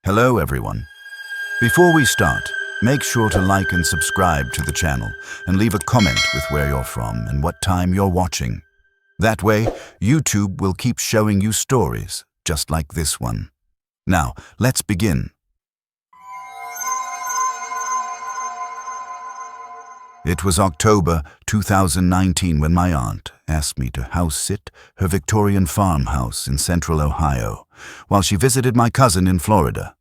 Hello everyone. Before we start, make sure to like and subscribe to the channel and leave a comment with where you're from and what time you're watching. That way, YouTube will keep showing you stories just like this one. Now, let's begin. It was October 2019 when my aunt asked me to house-sit her Victorian farmhouse in central Ohio while she visited my cousin in Florida.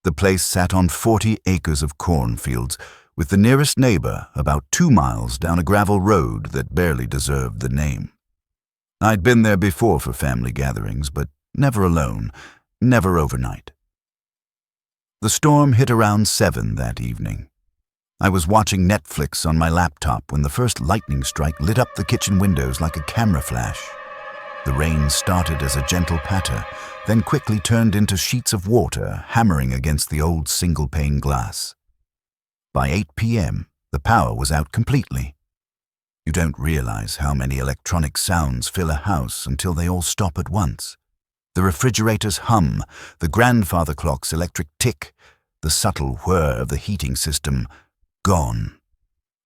The place sat on 40 acres of cornfields, with the nearest neighbor about 2 miles down a gravel road that barely deserved the name. I'd been there before for family gatherings, but never alone, never overnight. The storm hit around 7 that evening. I was watching Netflix on my laptop when the first lightning strike lit up the kitchen windows like a camera flash. The rain started as a gentle patter, then quickly turned into sheets of water hammering against the old single-pane glass. By 8 p.m., the power was out completely. You don't realize how many electronic sounds fill a house until they all stop at once. The refrigerator's hum, the grandfather clock's electric tick, the subtle whir of the heating system, gone.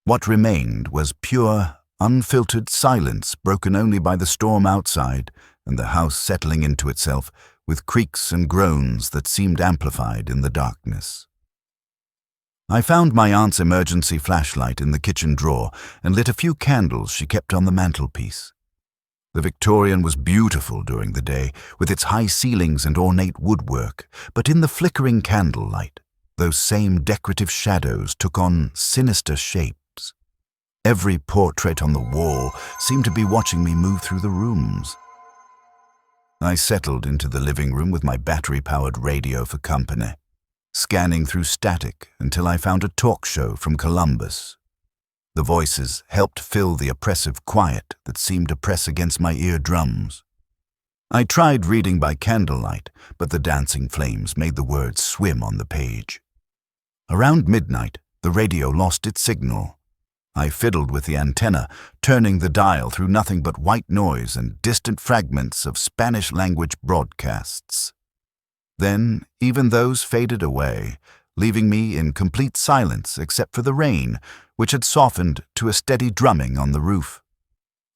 What remained was pure, unfiltered silence broken only by the storm outside and the house settling into itself with creaks and groans that seemed amplified in the darkness. I found my aunt's emergency flashlight in the kitchen drawer and lit a few candles she kept on the mantelpiece. The Victorian was beautiful during the day, with its high ceilings and ornate woodwork, but in the flickering candlelight, those same decorative shadows took on sinister shapes. Every portrait on the wall seemed to be watching me move through the rooms. I settled into the living room with my battery-powered radio for company, scanning through static until I found a talk show from Columbus. The voices helped fill the oppressive quiet that seemed to press against my eardrums. I tried reading by candlelight, but the dancing flames made the words swim on the page. Around midnight, the radio lost its signal. I fiddled with the antenna, turning the dial through nothing but white noise and distant fragments of Spanish-language broadcasts. Then, even those faded away, leaving me in complete silence except for the rain, which had softened to a steady drumming on the roof.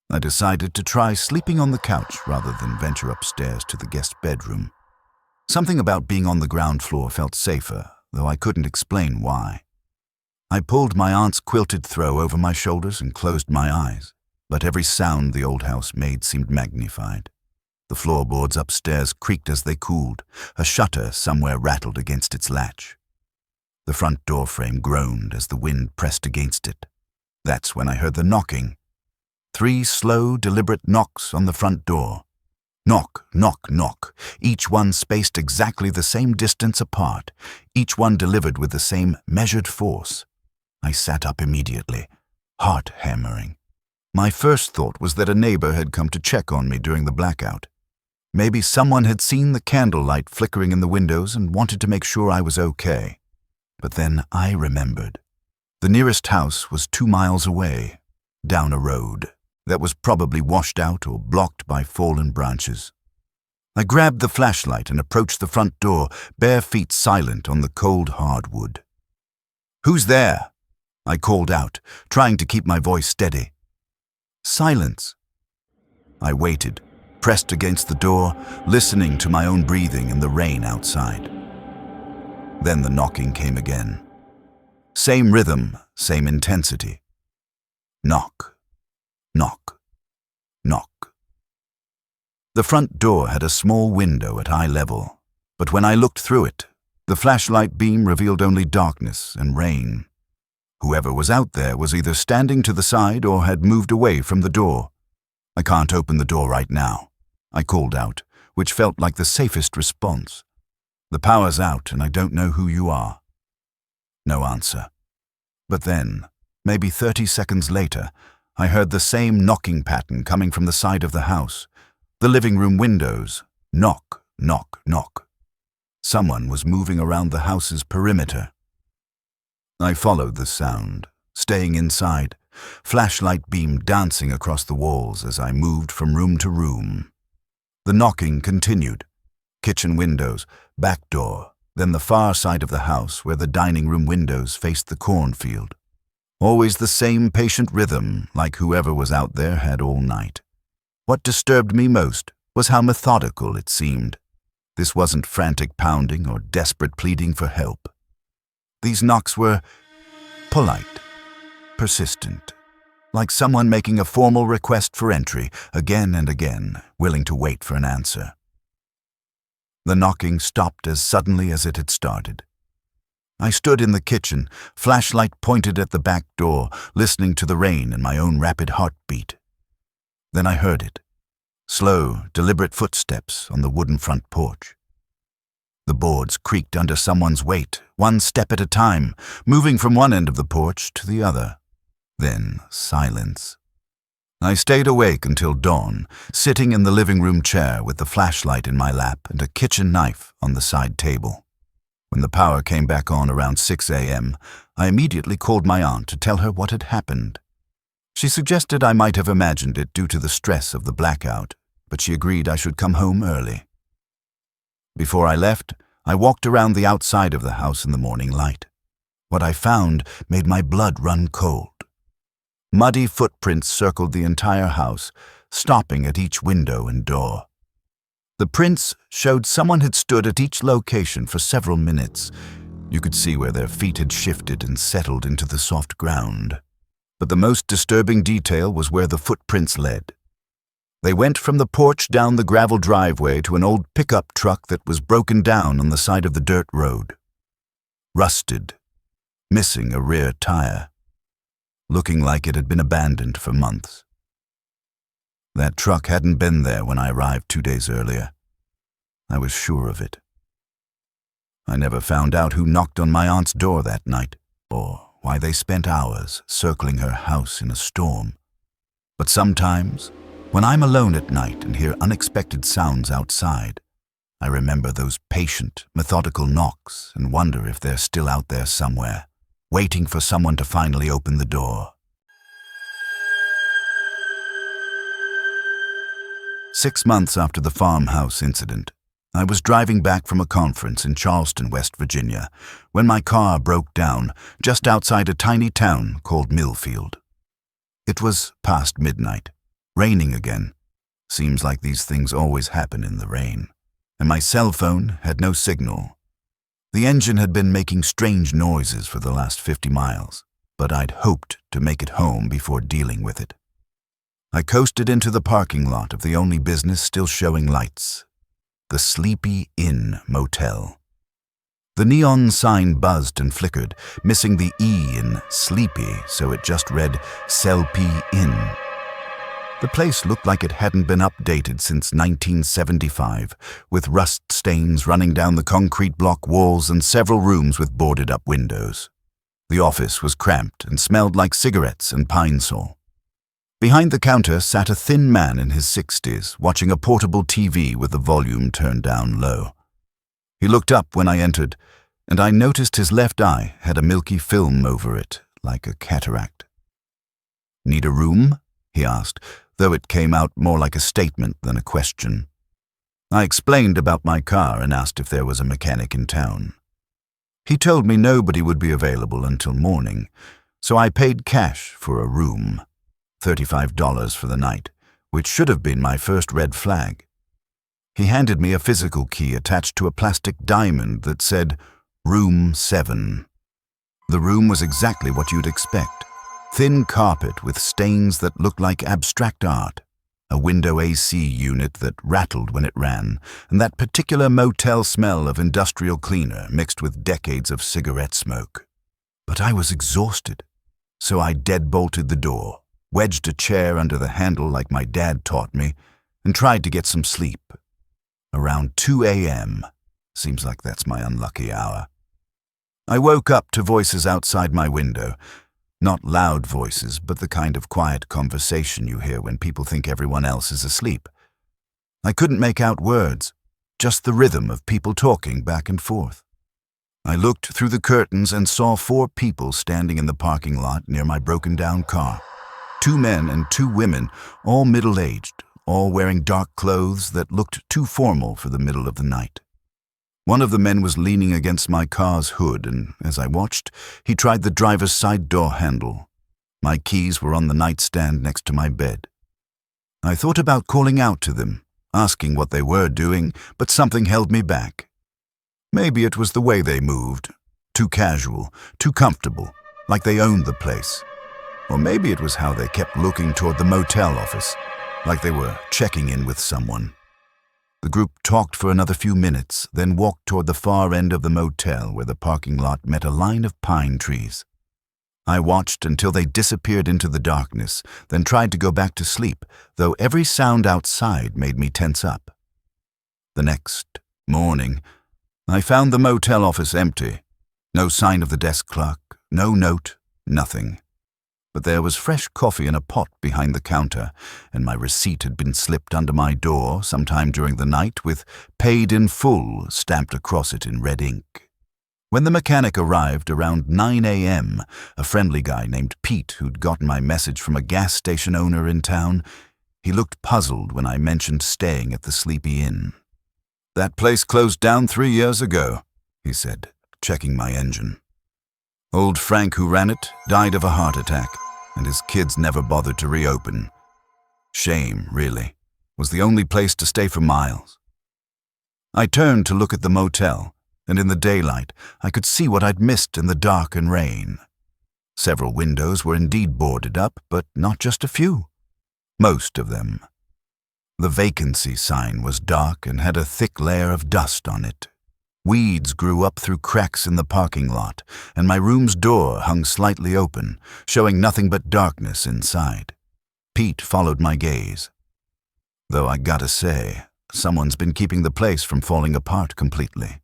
I decided to try sleeping on the couch rather than venture upstairs to the guest bedroom. Something about being on the ground floor felt safer, though I couldn't explain why. I pulled my aunt's quilted throw over my shoulders and closed my eyes, but every sound the old house made seemed magnified. The floorboards upstairs creaked as they cooled. A shutter somewhere rattled against its latch. The front door frame groaned as the wind pressed against it. That's when I heard the knocking. 3 slow, deliberate knocks on the front door. Knock, knock, knock, each one spaced exactly the same distance apart, each one delivered with the same measured force. I sat up immediately, heart hammering. My first thought was that a neighbor had come to check on me during the blackout. Maybe someone had seen the candlelight flickering in the windows and wanted to make sure I was okay. But then I remembered. The nearest house was 2 miles away, down a road that was probably washed out or blocked by fallen branches. I grabbed the flashlight and approached the front door, bare feet silent on the cold hardwood. "Who's there?" I called out, trying to keep my voice steady. Silence. I waited, pressed against the door, listening to my own breathing and the rain outside. Then the knocking came again. Same rhythm, same intensity. Knock, knock, knock. The front door had a small window at eye level, but when I looked through it, the flashlight beam revealed only darkness and rain. Whoever was out there was either standing to the side or had moved away from the door. "I can't open the door right now," I called out, which felt like the safest response. "The power's out and I don't know who you are." No answer. But then, maybe 30 seconds later, I heard the same knocking pattern coming from the side of the house. The living room windows. Knock, knock, knock. Someone was moving around the house's perimeter. I followed the sound, staying inside, flashlight beam dancing across the walls as I moved from room to room. The knocking continued. Kitchen windows, back door, then the far side of the house where the dining room windows faced the cornfield. Always the same patient rhythm, like whoever was out there had all night. What disturbed me most was how methodical it seemed. This wasn't frantic pounding or desperate pleading for help. These knocks were polite, persistent, like someone making a formal request for entry again and again, willing to wait for an answer. The knocking stopped as suddenly as it had started. I stood in the kitchen, flashlight pointed at the back door, listening to the rain and my own rapid heartbeat. Then I heard it. Slow, deliberate footsteps on the wooden front porch. The boards creaked under someone's weight, one step at a time, moving from one end of the porch to the other. Then silence. I stayed awake until dawn, sitting in the living room chair with the flashlight in my lap and a kitchen knife on the side table. When the power came back on around 6 a.m., I immediately called my aunt to tell her what had happened. She suggested I might have imagined it due to the stress of the blackout, but she agreed I should come home early. Before I left, I walked around the outside of the house in the morning light. What I found made my blood run cold. Muddy footprints circled the entire house, stopping at each window and door. The prints showed someone had stood at each location for several minutes. You could see where their feet had shifted and settled into the soft ground. But the most disturbing detail was where the footprints led. They went from the porch down the gravel driveway to an old pickup truck that was broken down on the side of the dirt road. Rusted, missing a rear tire, looking like it had been abandoned for months. That truck hadn't been there when I arrived 2 days earlier. I was sure of it. I never found out who knocked on my aunt's door that night, or why they spent hours circling her house in a storm. But sometimes, when I'm alone at night and hear unexpected sounds outside, I remember those patient, methodical knocks and wonder if they're still out there somewhere, waiting for someone to finally open the door. 6 months after the farmhouse incident, I was driving back from a conference in Charleston, West Virginia, when my car broke down just outside a tiny town called Millfield. It was past midnight, raining again. Seems like these things always happen in the rain. And my cell phone had no signal. The engine had been making strange noises for the last 50 miles, but I'd hoped to make it home before dealing with it. I coasted into the parking lot of the only business still showing lights, the Sleepy Inn Motel. The neon sign buzzed and flickered, missing the E in sleepy, so it just read Selpy Inn. The place looked like it hadn't been updated since 1975, with rust stains running down the concrete block walls and several rooms with boarded-up windows. The office was cramped and smelled like cigarettes and pine sol. Behind the counter sat a thin man in his 60s, watching a portable TV with the volume turned down low. He looked up when I entered, and I noticed his left eye had a milky film over it, like a cataract. "Need a room?" he asked, though it came out more like a statement than a question. I explained about my car and asked if there was a mechanic in town. He told me nobody would be available until morning, so I paid cash for a room. $35 for the night, which should have been my first red flag. He handed me a physical key attached to a plastic diamond that said, Room 7. The room was exactly what you'd expect. Thin carpet with stains that looked like abstract art, a window AC unit that rattled when it ran, and that particular motel smell of industrial cleaner mixed with decades of cigarette smoke. But I was exhausted, so I deadbolted the door, wedged a chair under the handle like my dad taught me, and tried to get some sleep. Around 2 a.m. Seems like that's my unlucky hour. I woke up to voices outside my window. Not loud voices, but the kind of quiet conversation you hear when people think everyone else is asleep. I couldn't make out words, just the rhythm of people talking back and forth. I looked through the curtains and saw 4 people standing in the parking lot near my broken-down car. 2 men and 2 women, all middle-aged, all wearing dark clothes that looked too formal for the middle of the night. One of the men was leaning against my car's hood, and as I watched, he tried the driver's side door handle. My keys were on the nightstand next to my bed. I thought about calling out to them, asking what they were doing, but something held me back. Maybe it was the way they moved, too casual, too comfortable, like they owned the place. Or maybe it was how they kept looking toward the motel office, like they were checking in with someone. The group talked for another few minutes, then walked toward the far end of the motel where the parking lot met a line of pine trees. I watched until they disappeared into the darkness, then tried to go back to sleep, though every sound outside made me tense up. The next morning, I found the motel office empty. No sign of the desk clerk, no note, nothing. But there was fresh coffee in a pot behind the counter, and my receipt had been slipped under my door sometime during the night with "Paid in Full" stamped across it in red ink. When the mechanic arrived around 9 a.m., a friendly guy named Pete, who'd gotten my message from a gas station owner in town, he looked puzzled when I mentioned staying at the Sleepy Inn. "That place closed down 3 years ago," he said, checking my engine. "Old Frank, who ran it, died of a heart attack, and his kids never bothered to reopen. Shame, really. Was the only place to stay for miles." I turned to look at the motel, and in the daylight I could see what I'd missed in the dark and rain. Several windows were indeed boarded up, but not just a few. Most of them. The vacancy sign was dark and had a thick layer of dust on it. Weeds grew up through cracks in the parking lot, and my room's door hung slightly open, showing nothing but darkness inside. Pete followed my gaze. Though I gotta say, someone's been keeping the place from falling apart completely.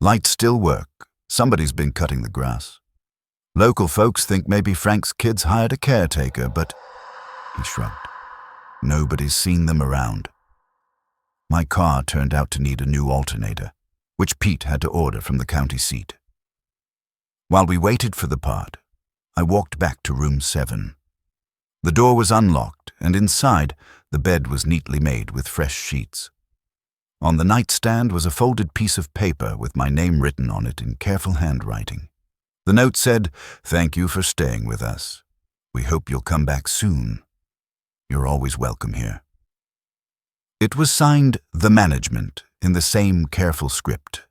Lights still work. Somebody's been cutting the grass. Local folks think maybe Frank's kids hired a caretaker, but he shrugged. Nobody's seen them around. My car turned out to need a new alternator, which Pete had to order from the county seat. While we waited for the part, I walked back to room 7. The door was unlocked, and inside, the bed was neatly made with fresh sheets. On the nightstand was a folded piece of paper with my name written on it in careful handwriting. The note said, "Thank you for staying with us. We hope you'll come back soon. You're always welcome here." It was signed "The Management" in the same careful script.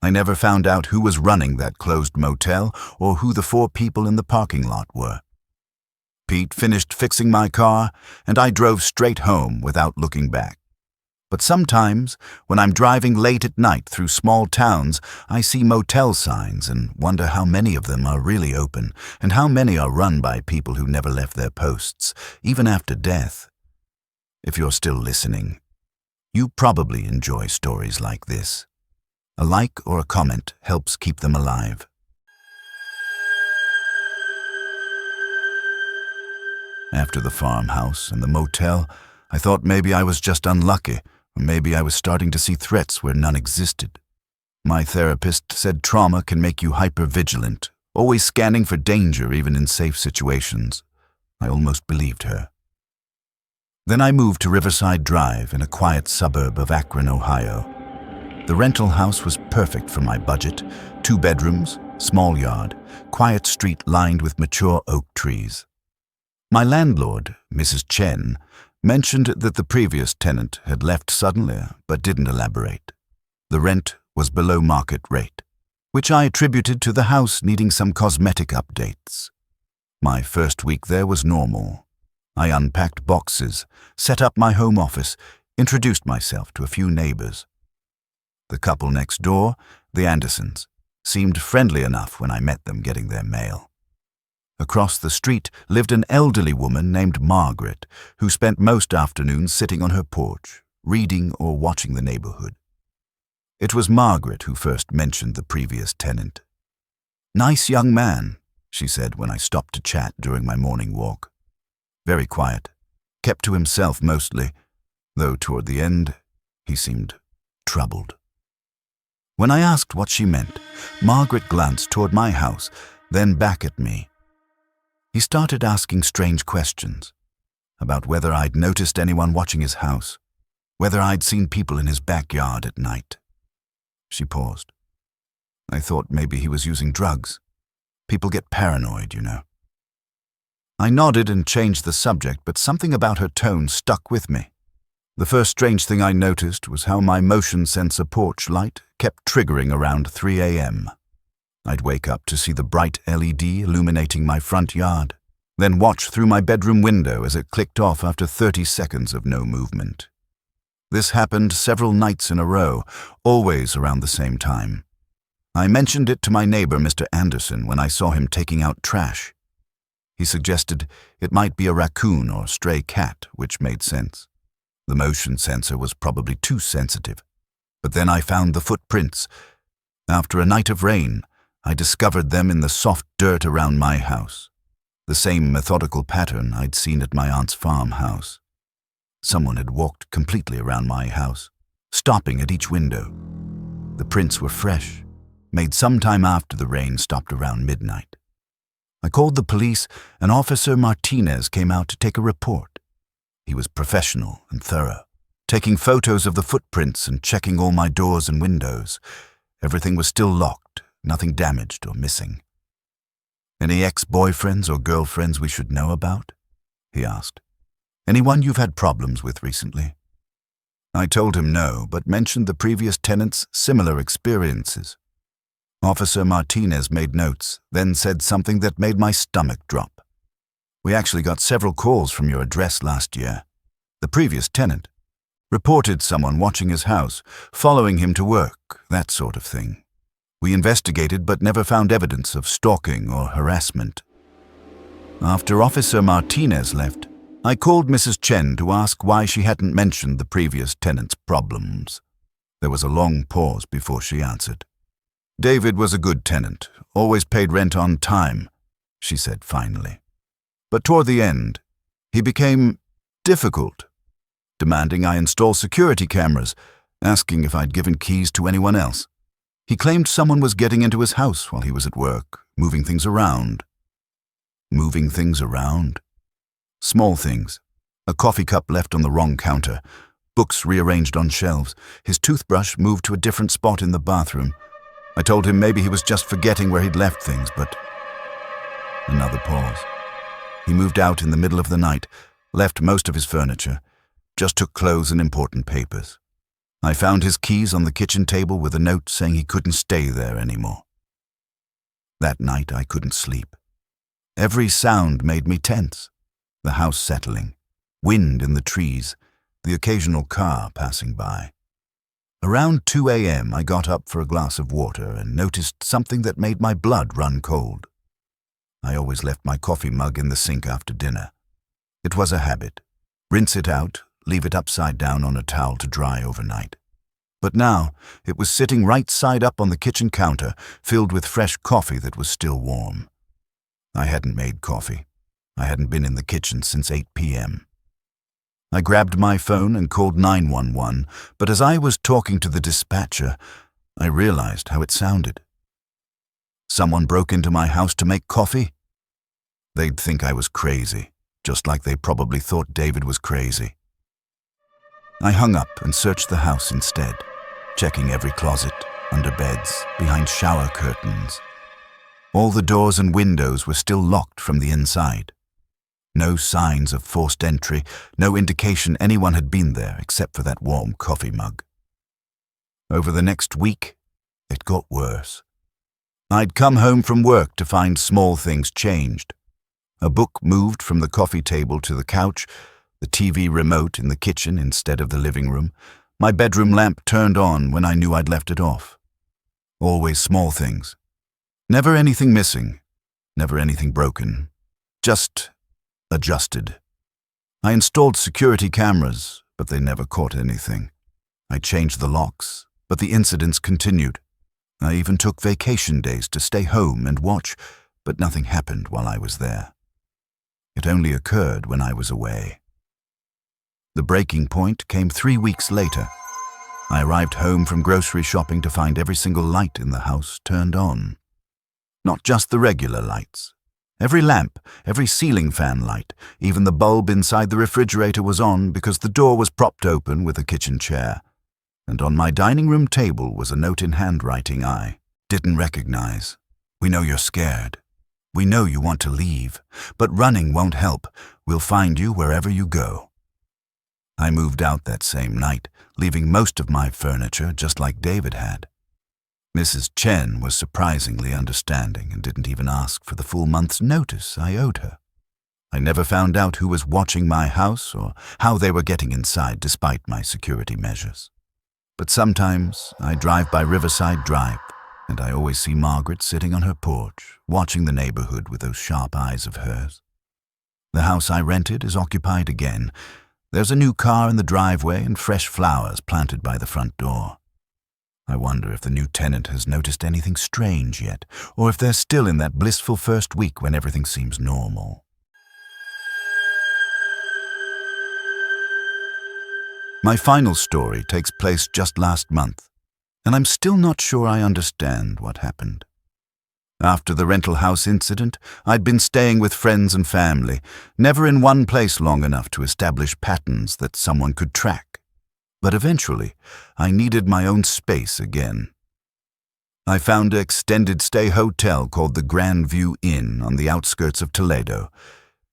I never found out who was running that closed motel or who the 4 people in the parking lot were. Pete finished fixing my car, and I drove straight home without looking back. But sometimes, when I'm driving late at night through small towns, I see motel signs and wonder how many of them are really open and how many are run by people who never left their posts, even after death. If you're still listening, you probably enjoy stories like this. A like or a comment helps keep them alive. After the farmhouse and the motel, I thought maybe I was just unlucky, or maybe I was starting to see threats where none existed. My therapist said trauma can make you hyper-vigilant, always scanning for danger even in safe situations. I almost believed her. Then I moved to Riverside Drive in a quiet suburb of Akron, Ohio. The rental house was perfect for my budget. 2 bedrooms, small yard, quiet street lined with mature oak trees. My landlord, Mrs. Chen, mentioned that the previous tenant had left suddenly but didn't elaborate. The rent was below market rate, which I attributed to the house needing some cosmetic updates. My first week there was normal. I unpacked boxes, set up my home office, introduced myself to a few neighbors. The couple next door, the Andersons, seemed friendly enough when I met them getting their mail. Across the street lived an elderly woman named Margaret, who spent most afternoons sitting on her porch, reading or watching the neighborhood. It was Margaret who first mentioned the previous tenant. "Nice young man," she said when I stopped to chat during my morning walk. Very quiet, kept to himself mostly, though toward the end he seemed troubled. When I asked what she meant, Margaret glanced toward my house, then back at me. He started asking strange questions about whether I'd noticed anyone watching his house, whether I'd seen people in his backyard at night. She paused. I thought maybe he was using drugs. People get paranoid, you know. I nodded and changed the subject, but something about her tone stuck with me. The first strange thing I noticed was how my motion sensor porch light kept triggering around 3 a.m. I'd wake up to see the bright LED illuminating my front yard, then watch through my bedroom window as it clicked off after 30 seconds of no movement. This happened several nights in a row, always around the same time. I mentioned it to my neighbor, Mr. Anderson, when I saw him taking out trash. He suggested it might be a raccoon or stray cat, which made sense. The motion sensor was probably too sensitive. But then I found the footprints. After a night of rain, I discovered them in the soft dirt around my house. The same methodical pattern I'd seen at my aunt's farmhouse. Someone had walked completely around my house, stopping at each window. The prints were fresh, made some time after the rain stopped around midnight. I called the police, and Officer Martinez came out to take a report. He was professional and thorough, taking photos of the footprints and checking all my doors and windows. Everything was still locked, nothing damaged or missing. Any ex-boyfriends or girlfriends we should know about? He asked. Anyone you've had problems with recently? I told him no, but mentioned the previous tenants' similar experiences. Officer Martinez made notes, then said something that made my stomach drop. We actually got several calls from your address last year. The previous tenant reported someone watching his house, following him to work, that sort of thing. We investigated but never found evidence of stalking or harassment. After Officer Martinez left, I called Mrs. Chen to ask why she hadn't mentioned the previous tenant's problems. There was a long pause before she answered. David was a good tenant, always paid rent on time, she said finally. But toward the end, he became difficult, demanding I install security cameras, asking if I'd given keys to anyone else. He claimed someone was getting into his house while he was at work, moving things around. Moving things around? Small things. A coffee cup left on the wrong counter, books rearranged on shelves, his toothbrush moved to a different spot in the bathroom. I told him maybe he was just forgetting where he'd left things, but... Another pause. He moved out in the middle of the night, left most of his furniture, just took clothes and important papers. I found his keys on the kitchen table with a note saying he couldn't stay there anymore. That night I couldn't sleep. Every sound made me tense. The house settling, wind in the trees, the occasional car passing by. Around 2 a.m. I got up for a glass of water and noticed something that made my blood run cold. I always left my coffee mug in the sink after dinner. It was a habit. Rinse it out, leave it upside down on a towel to dry overnight. But now it was sitting right side up on the kitchen counter, filled with fresh coffee that was still warm. I hadn't made coffee. I hadn't been in the kitchen since 8 p.m. I grabbed my phone and called 911, but as I was talking to the dispatcher, I realized how it sounded. Someone broke into my house to make coffee? They'd think I was crazy, just like they probably thought David was crazy. I hung up and searched the house instead, checking every closet, under beds, behind shower curtains. All the doors and windows were still locked from the inside. No signs of forced entry, no indication anyone had been there except for that warm coffee mug. Over the next week, it got worse. I'd come home from work to find small things changed. A book moved from the coffee table to the couch, the TV remote in the kitchen instead of the living room. My bedroom lamp turned on when I knew I'd left it off. Always small things. Never anything missing, never anything broken, just adjusted. I installed security cameras, but they never caught anything. I changed the locks, but the incidents continued. I even took vacation days to stay home and watch, but nothing happened while I was there. It only occurred when I was away. The breaking point came 3 weeks later. I arrived home from grocery shopping to find every single light in the house turned on. Not just the regular lights. Every lamp, every ceiling fan light, even the bulb inside the refrigerator was on because the door was propped open with a kitchen chair. and on my dining room table was a note in handwriting I didn't recognize. We know you're scared. We know you want to leave, but running won't help. We'll find you wherever you go. I moved out that same night, leaving most of my furniture just like David had. Mrs. Chen was surprisingly understanding and didn't even ask for the full month's notice I owed her. I never found out who was watching my house or how they were getting inside despite my security measures. But sometimes I drive by Riverside Drive, and I always see Margaret sitting on her porch, watching the neighborhood with those sharp eyes of hers. The house I rented is occupied again. There's a new car in the driveway and fresh flowers planted by the front door. I wonder if the new tenant has noticed anything strange yet, or if they're still in that blissful first week when everything seems normal. My final story takes place just last month, and I'm still not sure I understand what happened. After the rental house incident, I'd been staying with friends and family, never in one place long enough to establish patterns that someone could track. But eventually, I needed my own space again. I found an extended stay hotel called the Grand View Inn on the outskirts of Toledo.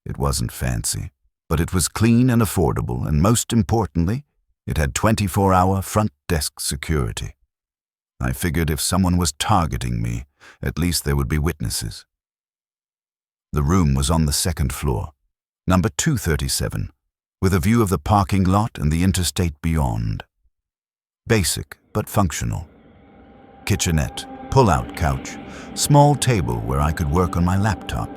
It wasn't fancy, but it was clean and affordable, and most importantly, it had 24-hour front desk security. I figured if someone was targeting me, at least there would be witnesses. The room was on the second floor, number 237, with a view of the parking lot and the interstate beyond. Basic but functional. Kitchenette, pull-out couch, small table where I could work on my laptop.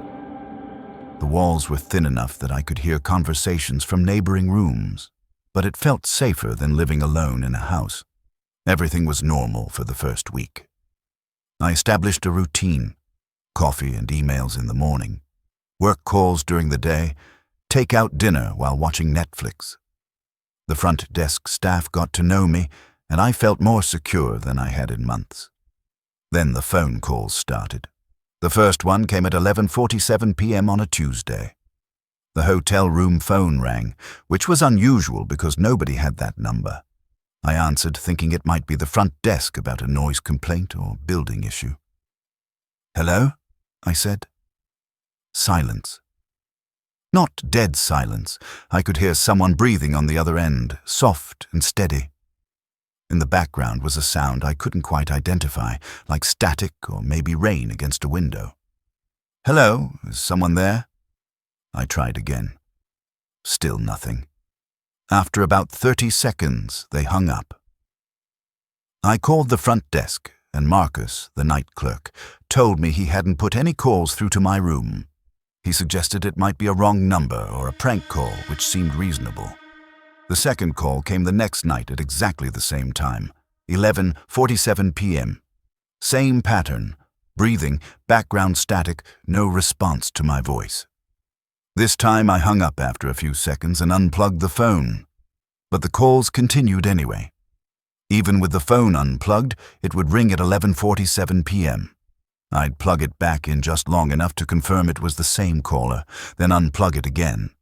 The walls were thin enough that I could hear conversations from neighboring rooms, but it felt safer than living alone in a house. Everything was normal for the first week. I established a routine: coffee and emails in the morning, work calls during the day, take out dinner while watching Netflix. The front desk staff got to know me, and I felt more secure than I had in months. Then the phone calls started. The first one came at 11:47 p.m. on a Tuesday. The hotel room phone rang, which was unusual because nobody had that number. I answered, thinking it might be the front desk about a noise complaint or building issue. "Hello?" I said. Silence. Not dead silence. I could hear someone breathing on the other end, soft and steady. In the background was a sound I couldn't quite identify, like static or maybe rain against a window. "Hello? Is someone there?" I tried again. Still nothing. After about 30 seconds, they hung up. I called the front desk, and Marcus, the night clerk, told me he hadn't put any calls through to my room. He suggested it might be a wrong number or a prank call, which seemed reasonable. The second call came the next night at exactly the same time, 11:47 p.m. Same pattern: breathing, background static, no response to my voice. This time I hung up after a few seconds and unplugged the phone. But the calls continued anyway. Even with the phone unplugged, it would ring at 11:47 p.m. I'd plug it back in just long enough to confirm it was the same caller, then unplug it again.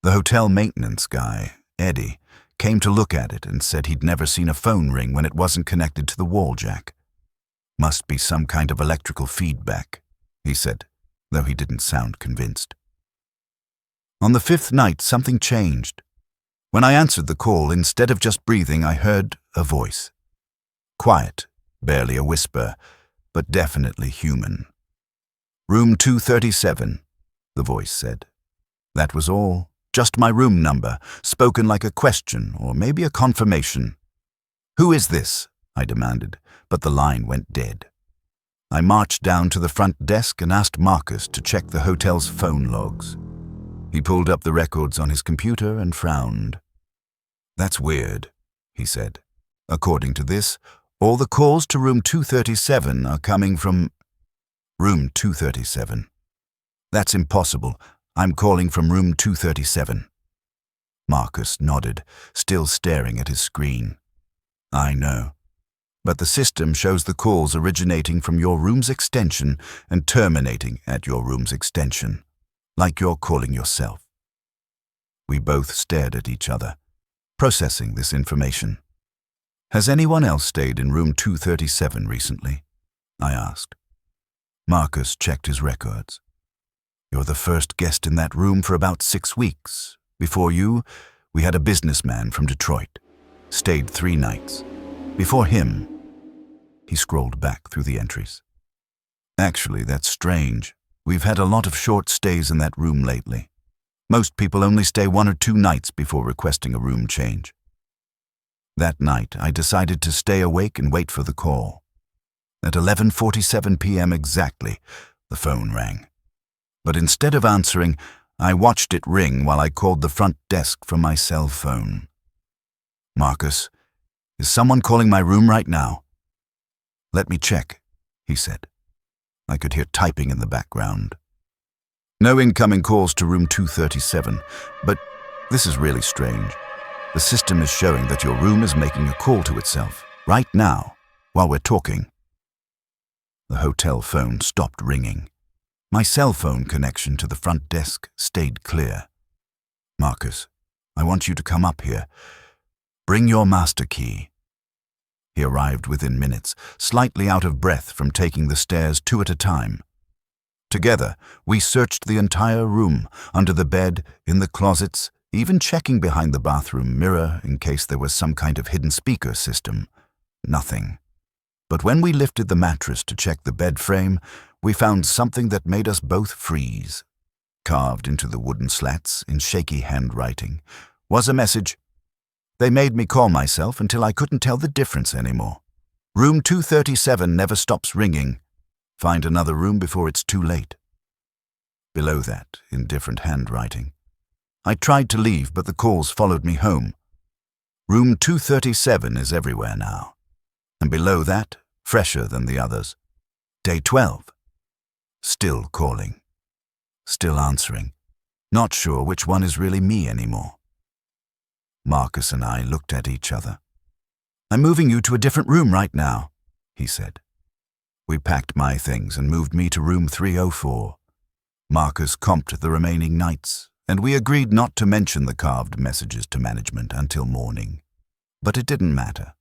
The hotel maintenance guy, Eddie, came to look at it and said he'd never seen a phone ring when it wasn't connected to the wall jack. "Must be some kind of electrical feedback," he said, though he didn't sound convinced. On the fifth night, something changed. When I answered the call, instead of just breathing, I heard a voice. Quiet, barely a whisper, but definitely human. "Room 237, the voice said. That was all, just my room number, spoken like a question or maybe a confirmation. "Who is this?" I demanded, but the line went dead. I marched down to the front desk and asked Marcus to check the hotel's phone logs. He pulled up the records on his computer and frowned. "That's weird," he said. "According to this, all the calls to room 237 are coming from room 237. That's impossible. I'm calling from room 237. Marcus nodded, still staring at his screen. "I know. But the system shows the calls originating from your room's extension and terminating at your room's extension, like you're calling yourself." We both stared at each other, processing this information. Has anyone else stayed in room 237 recently? I asked. Marcus checked his records. You're the first guest in that room for about 6 weeks. Before you, we had a businessman from Detroit. Stayed 3 nights. Before him, he scrolled back through the entries. Actually, that's strange. We've had a lot of short stays in that room lately. Most people only stay 1 or 2 nights before requesting a room change. That night, I decided to stay awake and wait for the call. At 11:47 p.m. exactly, the phone rang. But instead of answering, I watched it ring while I called the front desk from my cell phone. Marcus, is someone calling my room right now? Let me check, he said. I could hear typing in the background. No incoming calls to room 237, but this is really strange. The system is showing that your room is making a call to itself, right now, while we're talking. The hotel phone stopped ringing. My cell phone connection to the front desk stayed clear. Marcus, I want you to come up here. Bring your master key. He arrived within minutes, slightly out of breath from taking the stairs 2 at a time. Together, we searched the entire room, under the bed, in the closets, even checking behind the bathroom mirror in case there was some kind of hidden speaker system. Nothing. But when we lifted the mattress to check the bed frame, we found something that made us both freeze. Carved into the wooden slats, in shaky handwriting, was a message. They made me call myself until I couldn't tell the difference anymore. Room 237 never stops ringing. Find another room before it's too late. Below that, in different handwriting. I tried to leave, but the calls followed me home. Room 237 is everywhere now. And below that, fresher than the others. Day 12. Still calling. Still answering. Not sure which one is really me anymore. Marcus and I looked at each other. I'm moving you to a different room right now, he said. We packed my things and moved me to room 304. Marcus comped the remaining nights, and we agreed not to mention the carved messages to management until morning. But it didn't matter.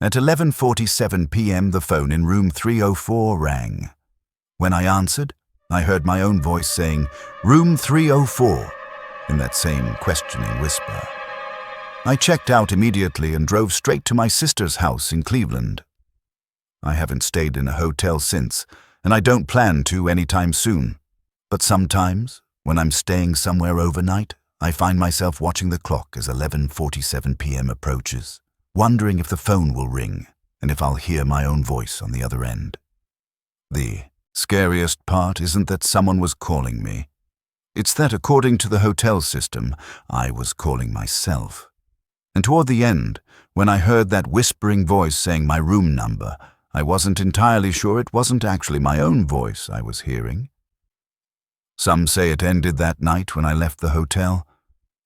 At 11:47 p.m. the phone in room 304 rang. When I answered, I heard my own voice saying, "Room 304," in that same questioning whisper. I checked out immediately and drove straight to my sister's house in Cleveland. I haven't stayed in a hotel since, and I don't plan to anytime soon. But sometimes, when I'm staying somewhere overnight, I find myself watching the clock as 11:47 p.m. approaches, wondering if the phone will ring and if I'll hear my own voice on the other end. The scariest part isn't that someone was calling me. It's that, according to the hotel system, I was calling myself. And toward the end, when I heard that whispering voice saying my room number, I wasn't entirely sure it wasn't actually my own voice I was hearing. Some say it ended that night when I left the hotel,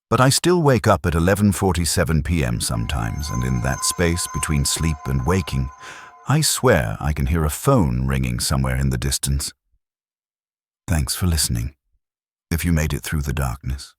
but I still wake up at 11:47 p.m. sometimes, and in that space between sleep and waking, I swear I can hear a phone ringing somewhere in the distance. Thanks for listening, if you made it through the darkness.